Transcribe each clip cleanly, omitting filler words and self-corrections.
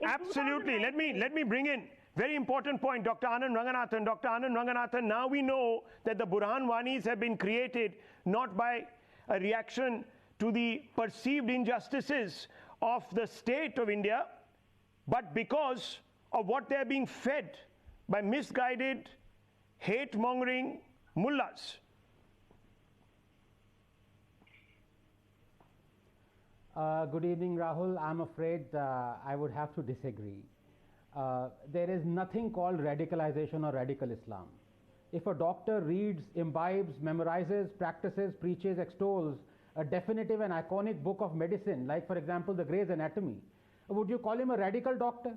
Absolutely. Let me bring in very important point, Dr. Anand Ranganathan. Dr. Anand Ranganathan, now we know that the Burhan Wanis have been created not by a reaction to the perceived injustices of the state of India, but because of what they're being fed by misguided, hate-mongering mullahs. Good evening, Rahul. I'm afraid I would have to disagree. There is nothing called radicalization or radical Islam. If a doctor reads, imbibes, memorizes, practices, preaches, extols a definitive and iconic book of medicine, like for example the Gray's Anatomy, would you call him a radical doctor?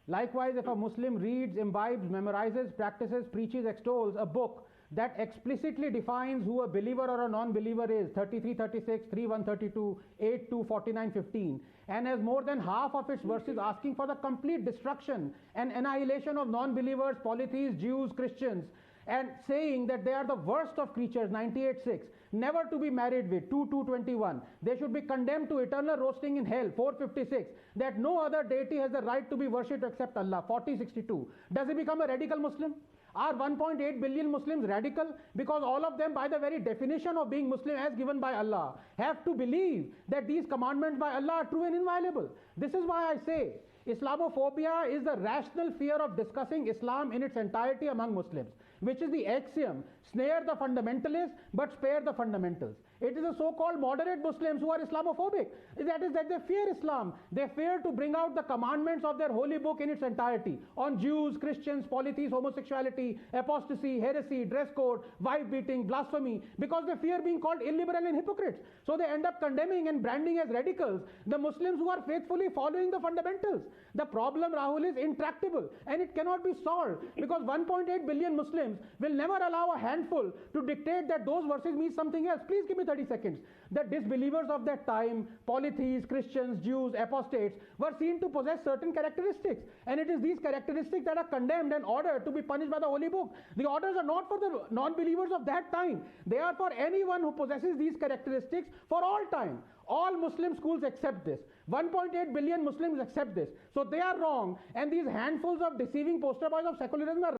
Likewise, if a Muslim reads, imbibes, memorizes, practices, preaches, extols a book that explicitly defines who a believer or a non-believer is, 33, 36, 3, 132, 8, 2, 49, 15, and has more than half of its verses asking for the complete destruction and annihilation of non-believers, polytheists, Jews, Christians, and saying that they are the worst of creatures, 98.6, never to be married with, 2.221, they should be condemned to eternal roasting in hell, 4.56, that no other deity has the right to be worshipped except Allah, 40.62. Does he become a radical Muslim? Are 1.8 billion Muslims radical? Because all of them, by the very definition of being Muslim as given by Allah, have to believe that these commandments by Allah are true and inviolable. This is why I say Islamophobia is the rational fear of discussing Islam in its entirety among Muslims, which is the axiom, snare the fundamentalists but spare the fundamentals. It is the so-called moderate Muslims who are Islamophobic. That is that they fear Islam. They fear to bring out the commandments of their holy book in its entirety on Jews, Christians, polytheists, homosexuality, apostasy, heresy, dress code, wife beating, blasphemy, because they fear being called illiberal and hypocrites. So they end up condemning and branding as radicals the Muslims who are faithfully following the fundamentals. The problem, Rahul, is intractable and it cannot be solved because 1.8 billion Muslims will never allow a handful to dictate that those verses mean something else. Please give me 30 seconds. The disbelievers of that time, polytheists, Christians, Jews, apostates, were seen to possess certain characteristics, and it is these characteristics that are condemned and ordered to be punished by the Holy Book. The orders are not for the non-believers of that time. They are for anyone who possesses these characteristics for all time. All Muslim schools accept this. 1.8 billion Muslims accept this. So they are wrong, and these handfuls of deceiving poster boys of secularism are